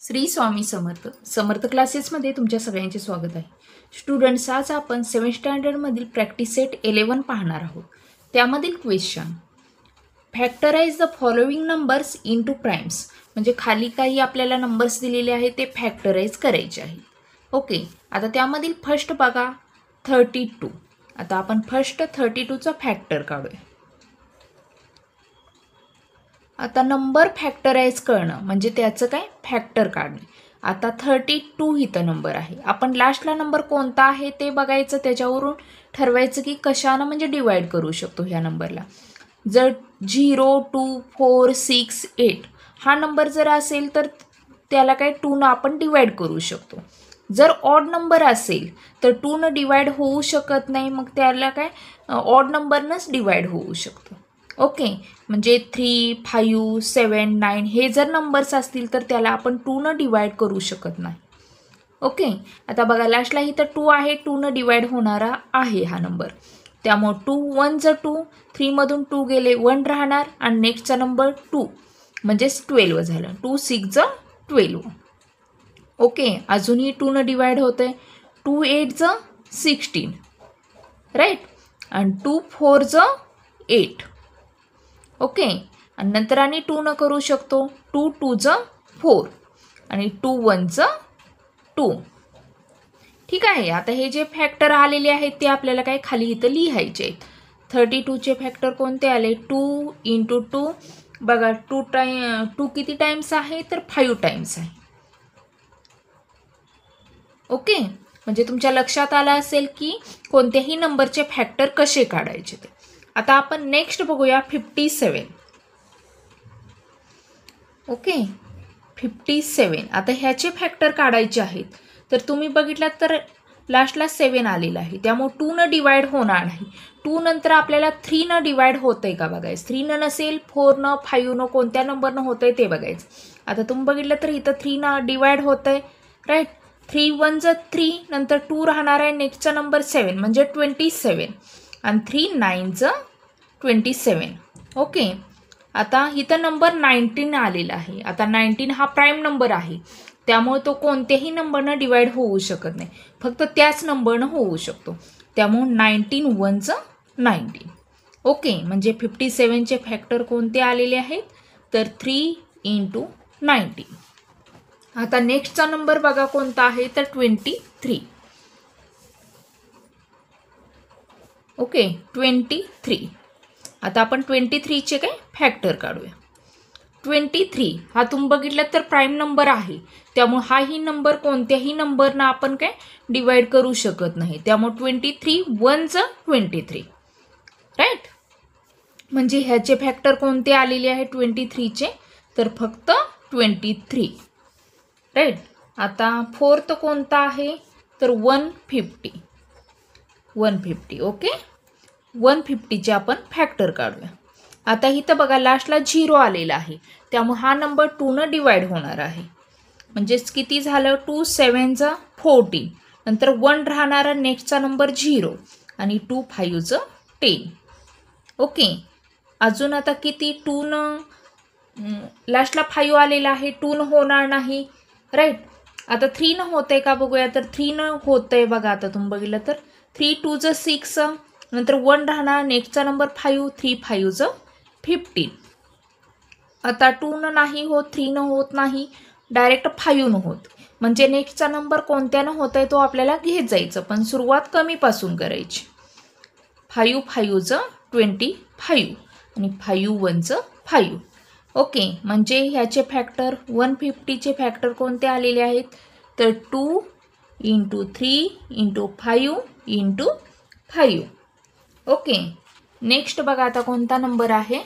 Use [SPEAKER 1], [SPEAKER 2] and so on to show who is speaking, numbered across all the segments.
[SPEAKER 1] श्री स्वामी समर्थ समर्थ क्लासेसमध्ये तुमच्या सगळ्यांचे स्वागत आहे. स्टुडंट्स, आज आपण 7th स्टँडर्डमधील प्रॅक्टिस सेट 11 पाहणार आहोत. त्यामधील question, factorise the following numbers into primes. म्हणजे खाली काही आपल्याला नंबर्स दिलेले आहेत ते फॅक्टराइज करायचे आहेत. ओके, आता त्यामधील फर्स्ट बघा 32. आता आपण फर्स्ट 32चा फॅक्टर काढूया. आता नंबर फॅक्टराइज करणं म्हणजे त्याचं काय फॅक्टर काढणे. आता 32 इथं नंबर आहे. आपण लास्टला नंबर कोणता आहे ते बघायचं, त्याच्यावरून ठरवायचं की कशानं म्हणजे डिवाइड करू शकतो ह्या नंबरला. जर 0, 2, 4, 6, 8 हा नंबर जर असेल तर त्याला काय 2 आपण डिवाइड करू शकतो. जर ऑड नंबर असेल तर 2 डिवाइड होऊ शकत नाही, मग त्याला काय ऑड नंबरनंच डिवाइड होऊ शकतो. ओके, म्हणजे 3, 5, 7, 9 हे जर नंबर्स असतील तर त्याला आपण 2 डिवाइड करू शकत नाही. ओके, आता बघा लास्टला इथं 2 आहे, 2 डिवाइड होणारा आहे हा नंबर. त्यामुळे 2 1 2, 3 मधून 2 गेले 1 राहणार आणि नेक्स्टचा नंबर 2 म्हणजेच 12 झालं. 2 6 12. ओके, अजूनही 2 डिवाइड होतंय. 2 8 16 राईट, आणि 2 4 8. ओके, आणि नंतर आणि 2 न करू शकतो. 2 2 4 आणि 2 1 2. ठीक आहे. आता हे जे फॅक्टर आलेले आहेत ते आपल्याला काय खाली इथं लिहायचे आहेत. 32चे फॅक्टर कोणते आले? 2 × 2. बघा 2 किती टाइम्स आहे तर 5 टाइम्स आहे. ओके, म्हणजे तुमच्या लक्षात आलं असेल की कोणत्याही नंबरचे फॅक्टर कसे काढायचे ते. आता आपण नेक्स्ट बघूया 57. ओके, 57. आता ह्याचे फॅक्टर काढायचे आहेत. तर तुम्ही बघितलात तर लास्टला 7 आलेला आहे, त्यामुळे 2 न डिवाइड होणार नाही. 2 नंतर आपल्याला 3 न डिवाइड होतंय का बघायचं. 3 न नसेल, 4 न 5 न कोणत्या नंबरनं होतंय ते बघायचं. आता तुम्ही बघितलं तर इथं 3 न डिवाइड होतंय राईट. 3 1 3, नंतर 2 राहणार आहे, नेक्स्टचा नंबर 7 म्हणजे 27 आणि 3 9 27. ओके, आता इथं नंबर 19 आलेला आहे. आता 19 हा प्राईम नंबर आहे, त्यामुळे तो कोणत्याही नंबरनं डिवाइड होऊ शकत नाही, फक्त त्याच नंबरनं होऊ शकतो. त्यामुळे 19 1 19. ओके, म्हणजे 57चे फॅक्टर कोणते आलेले आहेत तर 3 × 19. आता नेक्स्टचा नंबर बघा कोणता आहे तर 23. ओके, 23. आता आपण 23चे काय फॅक्टर काढूया. 23 हा तुम्ही बघितलं तर प्राईम नंबर आहे, त्यामुळे हाही नंबर कोणत्याही नंबरनं आपण काय डिवाइड करू शकत नाही. त्यामुळे 23 1 23 राईट. म्हणजे ह्याचे फॅक्टर कोणते आलेले आहे 23चे तर फक्त 23 राईट. आता फोर्थ कोणता आहे तर 150. 150. ओके, 150चे आपण फॅक्टर काढूया. आता इथं बघा लास्टला 0 आलेला आहे, त्यामुळे हा नंबर 2 न डिवाइड होणार आहे. म्हणजेच किती झालं 2 7 14, नंतर 1 राहणारा, नेक्स्टचा नंबर 0 आणि 2 5 10. ओके, अजून आता किती 2 न लास्टला 5 आलेला आहे, 2 न होणार नाही राईट. आता 3 न होतंय का बघूया तर 3 न होतंय बघा. आता तुम्ही बघितलं तर 3 2 6, नंतर 1 राहणार, नेक्स्टचा नंबर 5 3 5 15. आता 2 न नाही होत, 3 न होत नाही, डायरेक्ट 5 न होत. म्हणजे नेक्स्टचा नंबर कोणत्यानं होत आहे तो आपल्याला घेत जायचं, पण सुरुवात कमीपासून करायची. 5 5 25 आणि 5 1 5. ओके, म्हणजे ह्याचे फॅक्टर 150चे फॅक्टर कोणते आलेले आहेत तर 2 × 3 × 5 × 5. ओके, नेक्स्ट बघा आता कोणता नंबर आहे.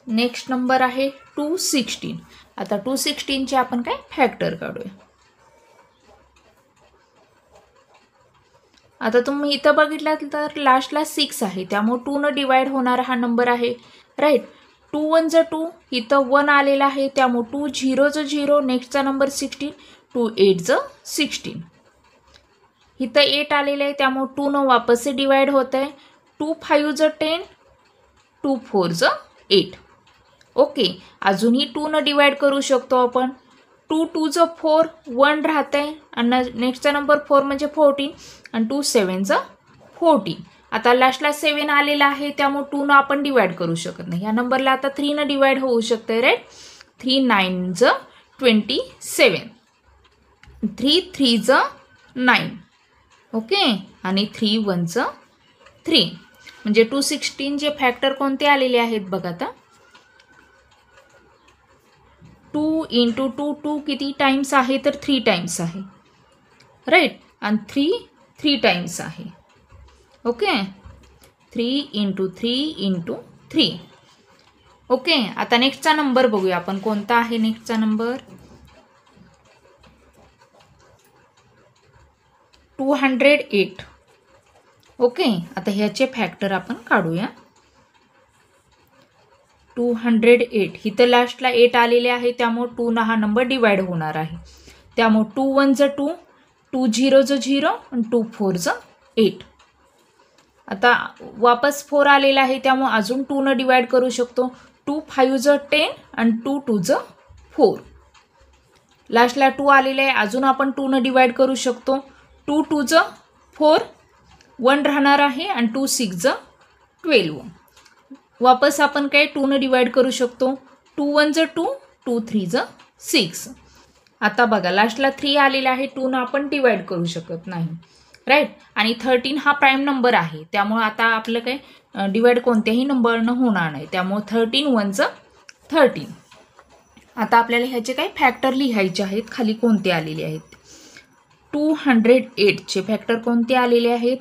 [SPEAKER 1] नेक्स्ट नंबर आहे 216. आता 216चे आपण काय फॅक्टर काढूया. आता तुम्ही इथं बघितलात तर लास्टला 6 आहे, त्यामुळे 2 न डिवाइड होणारा हा नंबर आहे राईट. 2 1 2, इथं 1 आलेला आहे, त्यामुळे 2 0 0, नेक्स्टचा नंबर 16, 2 8 16. इथं 8 आलेलं आहे, त्यामुळे 2 न वापस डिवाइड होत आहे. 2 5 10, 2 4 8. ओके, अजूनही 2 न डिवाइड करू शकतो आपण. 2 2 ज 4, 1 राहत आहे आणि नेक्स्टचा नंबर 4 म्हणजे 14 आणि 2 7 ज 14. आता लास्टला 7 आलेला आहे त्यामुळे 2 न आपण डिवाइड करू शकत नाही. या नंबरला आता 3 न डिवाइड होऊ शकते, राईट. 3 9 ज 27, 3 3 ज 9, ओके, आणि 3 1 ज 3. म्हणजे 216 जे फॅक्टर कोणते आलेले आहेत बघा. आता 2 इंटू 2, 2 किती टाइम्स आहे तर 3 टाइम्स आहे, राईट. आणि 3 टाइम्स आहे, ओके. 3 into 3 into 3, okay. आता नेक्स्टचा नंबर बघूया आपण कोणता आहे. नेक्स्टचा नंबर 208, ओके. आता ह्याचे फॅक्टर आपण काढूया. 208 इथं लास्टला 8 आलेले आहे त्यामुळे 2 न हा नंबर डिवाइड होणार आहे. त्यामुळे 2 1 ज 2, 2 0 ज 0 आणि 2 4 ज 8. आता वापस 4 आलेला आहे त्यामुळे अजून 2 न डिवाइड करू शकतो. 2 5 ज 10 आणि 2 2 ज 4. लास्टला 2 आलेला आहे, अजून आपण 2 न डिवाइड करू शकतो. 2 2 ज 4, 1 राहणार आहे आणि 2 6 ज 12. वापस आपण काय 2 न डिवाइड करू शकतो. 2 1 ज 2, 2 3 ज 6. आता बघा लास्टला 3 आलेला आहे, 2 न आपण डिवाइड करू शकत नाही, राईट. आणि 13 हा प्राईम नंबर आहे त्यामुळे आता आपलं काय डिवाइड कोणत्याही नंबरनं होणार नाही. त्यामुळे 13 1 ज 13. आता आपल्याला ह्याचे काय फॅक्टर लिहायचे आहेत. खाली कोणते आलेले आहेत. 208 चे फॅक्टर कोणते आलेले आहेत.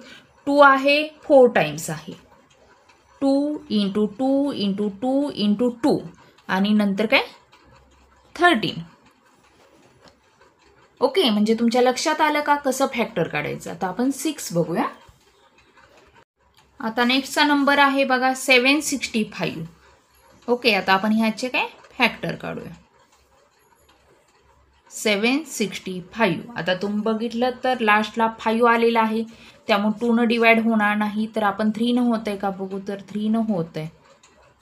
[SPEAKER 1] 2 आहे 4 टाइम्स आहे. 2 इंटू 2 इंटू 2 इंटू 2 आणि नंतर काय 13. ओके, म्हणजे तुमच्या लक्षात आलं का कसं फॅक्टर काढायचं. आता आपण 6 बघूया. आता नेक्स्टचा नंबर आहे बघा 765. ओके, आता आपण ह्याचे काय फॅक्टर काढूया. 765. आता तुम्ही बघितलं तर लास्टला 5 आलेला आहे त्यामुळे 2 न डिवाइड होणार नाही. तर आपण 3 न होत आहे का बघू. तर 3 न होत आहे.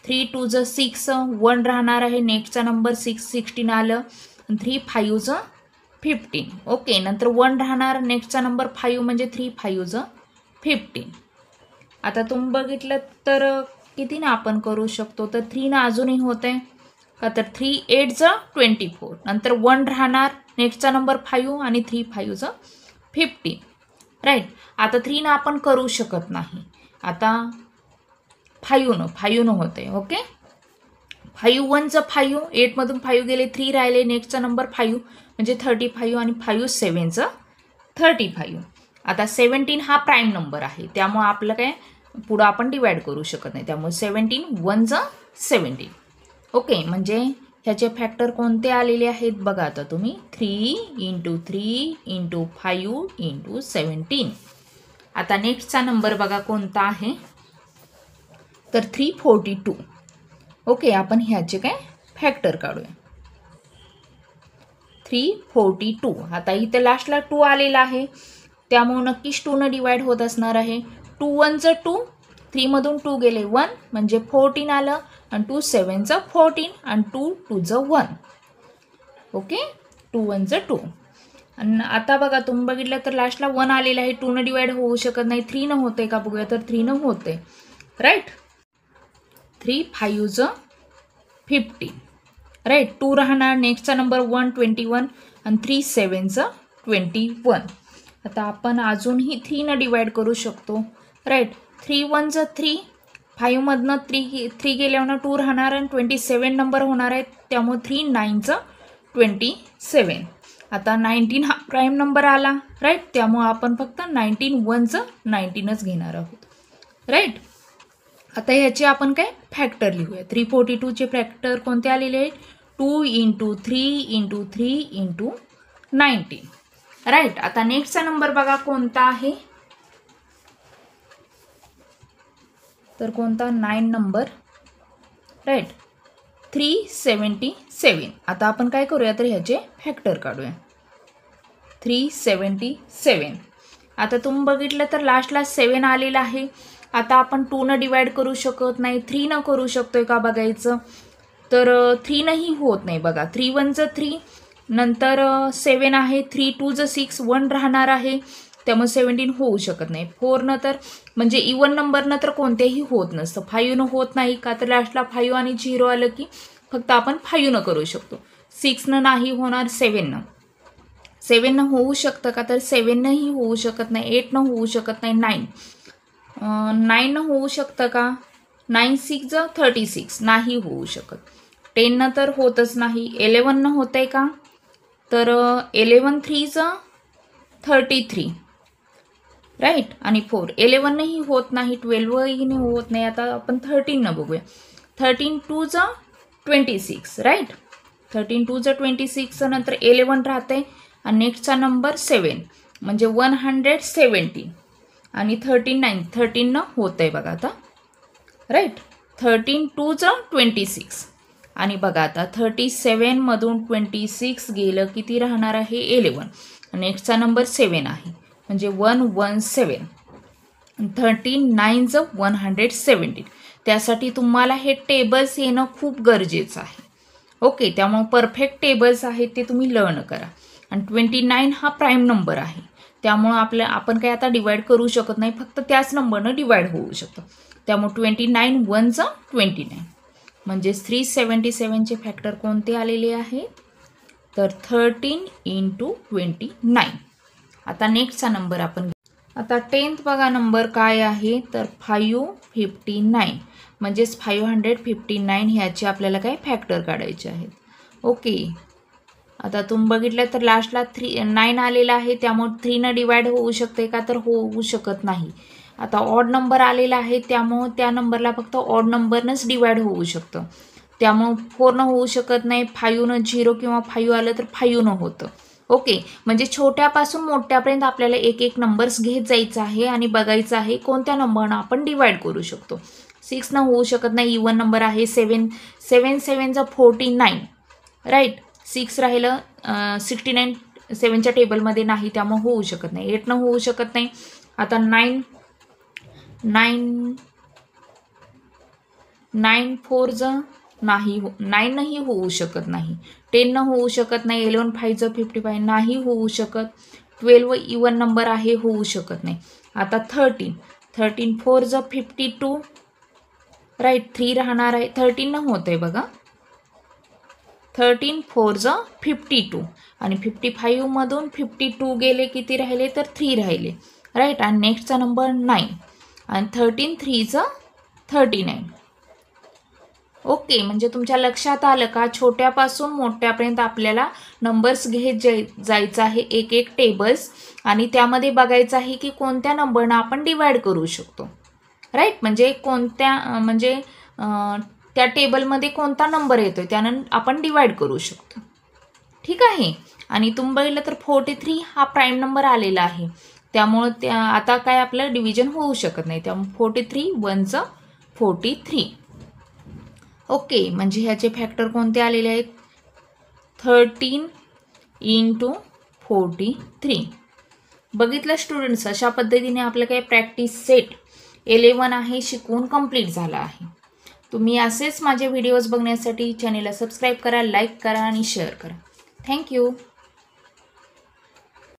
[SPEAKER 1] 3 2 ज 6, 1 राहणार आहे. नेक्स्टचा नंबर 16 आलं. 3 5 ज 15, ओके. नंतर 1 राहणार. नेक्स्टचा नंबर 5 म्हणजे 3 5 ज 15. आता तुम्ही बघितलं तर किती ना आपण करू शकतो. तर 3 न अजूनही होत आहे का. तर 3 8 ज 24. नंतर 1 राहणार. नेक्स्टचा नंबर 5 आणि 3 5 ज 15, राईट. आता 3 न आपण करू शकत नाही. आता 5 न होत आहे, ओके. 5 1 ज 5, 8 मधून 5 गेले, 3 राहिले. नेक्स्टचा नंबर 5 म्हणजे 35 आणि 5 7 ज 35. आता 17 हा प्राईम नंबर आहे त्यामुळे आपलं काय पुढं आपण डिवाइड करू शकत नाही. त्यामुळे 17 1 ज 17, ओके. म्हणजे ह्याचे फॅक्टर कोणते आलेले आहेत बघा. आता तुम्ही 3 इंटू 3 इंटू 5 इंटू 17. आता नेक्स्टचा नंबर बघा कोणता आहे. तर 342. ओके, आपण ह्याचे काय फॅक्टर काढूया. 342. आता इथं लास्टला 2 आलेला आहे त्यामुळे नक्कीच 2 न डिवाइड होत असणार आहे. 2 1 ज 2, 3 मधून 2 गेले 1 म्हणजे 14 आलं आणि 2 7 ज 14 आणि 2 2 ज 1, ओके. 2 1 ज 2. आणि आता बघा तुम्ही बघितलं तर लास्टला 1 आलेला आहे. 2 न डिवाइड होऊ शकत नाही. 3 न होते का बघूया. तर 3 न होते, राईट. 3 5 ज 15, राईट. 2 राहणार. नेक्स्टचा नंबर 121 आणि 3 7 ज 21. आता आपण अजूनही 3 न डिवाइड करू शकतो, राईट. 3 1 ज 3, 5 मधनं 3 गेल्यावर 2 राहणार आणि 27 नंबर होणार आहे त्यामुळे 3 9 ज 27. आता 19 हा प्राईम नंबर आला, राईट. त्यामुळे आपण फक्त 19 1 ज 19च घेणार आहोत, राईट. आता ह्याचे आपण काय फॅक्टर लिहूया. 342 चे फॅक्टर कोणते आलेले आहेत. 2 इंटू 3 इंटू 3 इंटू 19, राईट. आता नेक्स्टचा नंबर बघा कोणता आहे. तर कोणता 9 नंबर, राईट. 377. आता आपण काय करूया तर ह्याचे फॅक्टर काढूया. 377. आता तुम्ही बघितलं तर लास्टला 7 आलेला आहे. आता आपण 2 न डिवाइड करू शकत नाही. 3 न करू शकतोय का बघायचं. तर 3 नाही होत नाही बघा. 3 1 ज 3, नंतर 7 आहे, 3 2 ज 6, 1 राहणार आहे, त्यामुळे 17 होऊ शकत नाही. 4 न तर म्हणजे इवन नंबरनं तर कोणतेही होत नसतं. 5 न होत नाही का, तर लास्टला 5 आणि 0 आलं की फक्त आपण 5 न करू शकतो. 6 न नाही होणार, 7 न. 7 न होऊ शकतं का, तर 7 नही होऊ शकत नाही. 8 न होऊ शकत नाही. 9 न होऊ शकतं का, 9 6 ज 36 नाही होऊ शकत. 10 न तर होतच नाही. 11 न होत आहे का, तर 11 3 ज 33, राईट. आणि 4 11 नही होत नाही, 12ही नाही होत नाही. आता आपण 13 न बघूया. 13 2 ज 26, राईट. 13 2 ज 26 नंतर 11 राहते आणि नेक्स्टचा नंबर 7 म्हणजे 117 आणि 13 न होत आहे बघा आता, राईट. 13 2 ज 26 आणि बघा आता 37 मधून 26 गेलं किती राहणार आहे, 11. नेक्स्टचा नंबर 7 आहे म्हणजे 117. 13 9 ज 117. त्यासाठी तुम्हाला हे टेबल्स येणं खूप गरजेचं आहे. ओके, त्यामुळे परफेक्ट टेबल्स आहेत ते तुम्ही लर्न करा. आणि 29 हा प्राईम नंबर आहे, त्यामुळं आपण काय आता डिवाइड करू शकत नाही, फक्त त्याच नंबरनं डिवाइड होऊ शकतं. त्यामुळे 29 1 ज 29 म्हणजे 377चे फॅक्टर कोणते आलेले आहे, तर 13 × 29. आता नेक्स्टचा नंबर आपण आता 10th बघा नंबर काय आहे, तर 559 म्हणजेच 559 ह्याचे आपल्याला काय फॅक्टर काढायचे आहेत. ओके, आता तुम्ही बघितलं तर लास्टला 9 आलेला आहे, त्यामुळे 3 न डिवाइड होऊ शकते का, तर होऊ शकत नाही. आता ऑड नंबर आलेला आहे, त्यामुळे त्या नंबरला फक्त ऑड नंबरनंच डिवाइड होऊ शकतं. त्यामुळे 4 न होऊ शकत नाही. 5 न 0 किंवा 5 आलं तर 5 न होतं. ओके, म्हणजे छोट्यापासून मोठ्यापर्यंत आपल्याला एक एक नंबर्स घेत जायचं आहे आणि बघायचं आहे कोणत्या नंबरनं आपण डिवाइड करू शकतो. 6 न होऊ शकत नाही, इवन नंबर आहे. 7 7 ज 49, राईट. 6 राहिलं 69 7च्या टेबलमध्ये नाही, त्यामुळे होऊ शकत नाही. 8 न होऊ शकत नाही. आता 9 4 ज नाही, 9 नही होऊ शकत नाही. 10 न होऊ शकत नाही. 11 5 ज 55 नाही होऊ शकत. 12 इवन नंबर आहे, होऊ शकत नाही. आता 13 4 ज 52, राईट. 3 राहणार आहे, 13 न होत आहे बघा. 13 4 ज 52 आणि 55 मधून 52 गेले किती राहिले, तर 3 राहिले, राईट. आणि नेक्स्टचा नंबर 9 आणि 13 3 ज 39. ओके, म्हणजे तुमच्या लक्षात आलं का, छोट्यापासून मोठ्यापर्यंत आपल्याला नंबर्स घेत जायचं आहे, एक एक टेबल्स, आणि त्यामध्ये बघायचं आहे की कोणत्या नंबरनं आपण डिवाइड करू शकतो, राईट. म्हणजे त्या टेबलमध्ये कोणता नंबर येतोय त्यानं आपण डिवाइड करू शकतो, ठीक आहे. आणि तुम्ही बघितलं तर 43 हा प्राईम नंबर आलेला आहे, त्यामुळं आता काय आपलं डिव्हिजन होऊ शकत नाही, त्यामुळे 43 1 ज 43. ओके, म्हणजे ह्याचे फॅक्टर कोणते आलेले आहेत, 13 × 43. बघितलं स्टुडंट्स, अशा पद्धतीने आपलं काय प्रॅक्टिस सेट 11 आहे शिकवून कंप्लीट झाला आहे. तुम्ही असेच माझे व्हिडिओज बघण्यासाठी चॅनेलला सबस्क्राईब करा, लाईक करा आणि शेअर करा. थँक्यू.